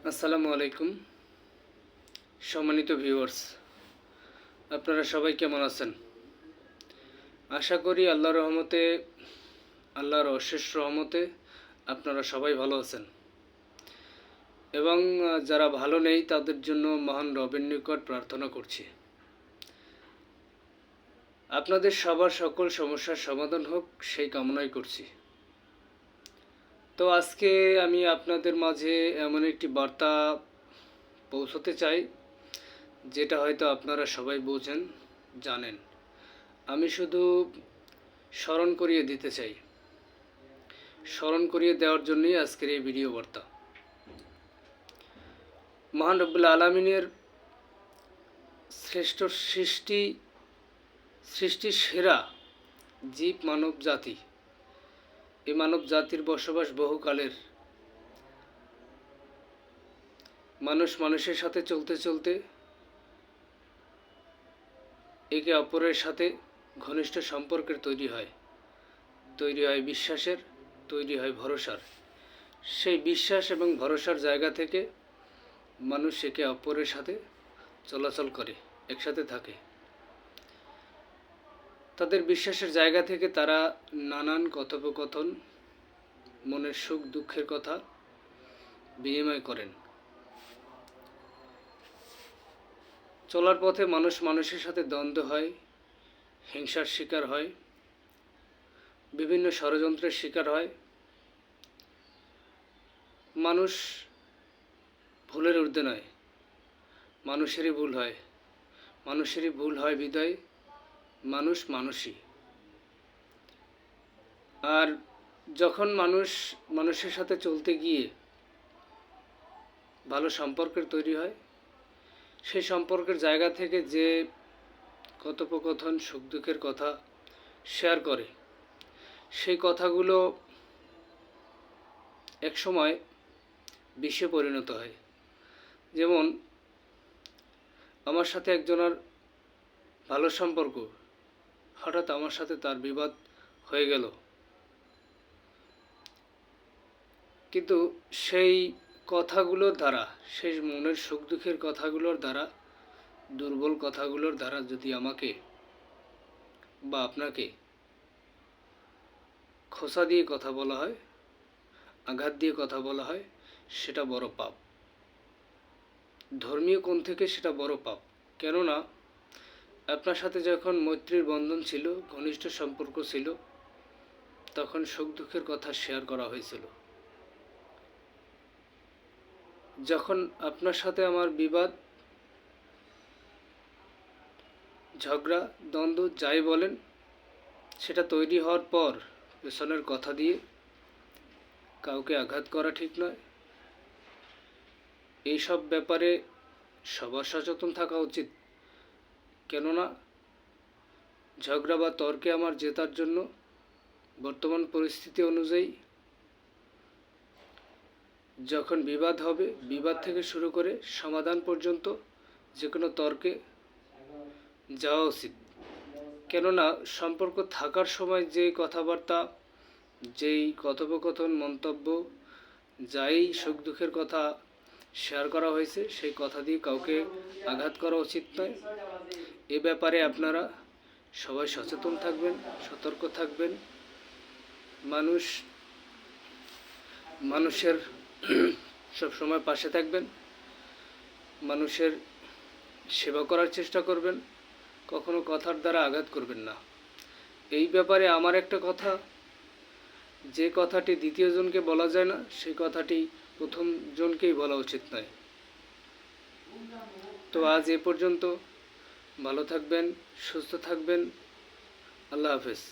আসসালামু আলাইকুম সম্মানিত ভিউয়ার্স, আপনারা সবাই কেমন আছেন? আশা করি আল্লাহর অশেষ রহমতে আপনারা সবাই ভালো আছেন এবং যারা ভালো নেই তাদের জন্য মহান রবের নিকট প্রার্থনা করছি আপনাদের সবার সকল সমস্যার সমাধান হোক সেই কামনাই করছি। তো আজকে আমি আপনাদের মাঝে এমন একটি বার্তা পৌঁছতে চাই যেটা হয়তো আপনারা সবাই বোঝেন, জানেন। আমি শুধু স্মরণ করিয়ে দিতে চাই, স্মরণ করিয়ে দেওয়ার জন্যই আজকের এই ভিডিও বার্তা। মহান রব্বুল আলামিনের শ্রেষ্ঠ সৃষ্টির সেরা জীব মানব জাতি। এই মানব জাতির বসবাস বহুকালের। মানুষ মানুষের সাথে চলতে চলতে একে অপরের সাথে ঘনিষ্ঠ সম্পর্কের তৈরি হয় বিশ্বাসের, তৈরি হয় ভরসার। সেই বিশ্বাস এবং ভরসার জায়গা থেকে মানুষ একে অপরের সাথে চলাচল করে, একসাথে থাকে। তাদের বিশ্বাসের জায়গা থেকে তারা নানান কথোপকথন, মনের সুখ দুঃখের কথা বিনিময় করেন। চলার পথে মানুষ মানুষের সাথে দ্বন্দ্ব হয়, হিংসার শিকার হয়, বিভিন্ন ষড়যন্ত্রের শিকার হয়। মানুষ ভুলের ঊর্ধ্বে নয়, মানুষেরই ভুল হয় বিদায় মানুষ মানুষই। আর যখন মানুষ মানুষের সাথে চলতে গিয়ে ভালো সম্পর্কের তৈরি হয়, সেই সম্পর্কের জায়গা থেকে যে কথোপকথন, সুখ দুঃখের কথা শেয়ার করে, সেই কথাগুলো একসময় বিষে পরিণত হয়। যেমন আমার সাথে একজনের ভালো সম্পর্ক, হঠাৎ আমার সাথে তার বিবাদ হয়ে গেল, কিন্তু সেই কথাগুলোর দ্বারা, সেই মনের সুখ দুঃখের কথাগুলোর দ্বারা, দুর্বল কথাগুলোর দ্বারা যদি আমাকে বা আপনাকে খোঁচা দিয়ে কথা বলা হয়, আঘাত দিয়ে কথা বলা হয়, সেটা বড় পাপ। ধর্মীয় কোণ থেকে সেটা বড় পাপ। কেননা আপনার সাথে যখন মৈত্রীর বন্ধন ছিল, ঘনিষ্ঠ সম্পর্ক ছিল, তখন সুখ দুঃখের কথা শেয়ার করা হয়েছিল। যখন আপনার সাথে আমার বিবাদ, ঝগড়া, দ্বন্দ্ব যাই বলেন, সেটা তৈরি হওয়ার পর পেছনের কথা দিয়ে কাউকে আঘাত করা ঠিক নয়। এইসব ব্যাপারে সবার সচেতন থাকা উচিত। কেননা ঝগড়া বা তর্কে আমার জেতার জন্য বর্তমান পরিস্থিতি অনুযায়ী যখন বিবাদ হবে, বিবাদ থেকে শুরু করে সমাধান পর্যন্ত যে কোনো তর্কে যাওয়া উচিত। কেননা সম্পর্ক থাকার সময় যেই কথাবার্তা, যেই কথোপকথন, মন্তব্য, যাই সুখ দুঃখের কথা শেয়ার করা হয়েছে, সেই কথা দিয়ে কাউকে আঘাত করা উচিত নয়। এ ব্যাপারে আপনারা সবাই সচেতন থাকবেন, সতর্ক থাকবেন। মানুষের সব সময় পাশে থাকবেন, মানুষের সেবা করার চেষ্টা করবেন, কখনো কথার দ্বারা আঘাত করবেন না। এই ব্যাপারে আমার একটা কথা, যে কথাটি দ্বিতীয় জনকে বলা যায় না, সেই কথাটি প্রথম জনকেই বলা উচিত নয়। তো আজ এ পর্যন্ত। ভালো থাকবেন, সুস্থ থাকবেন। আল্লাহ হাফেজ।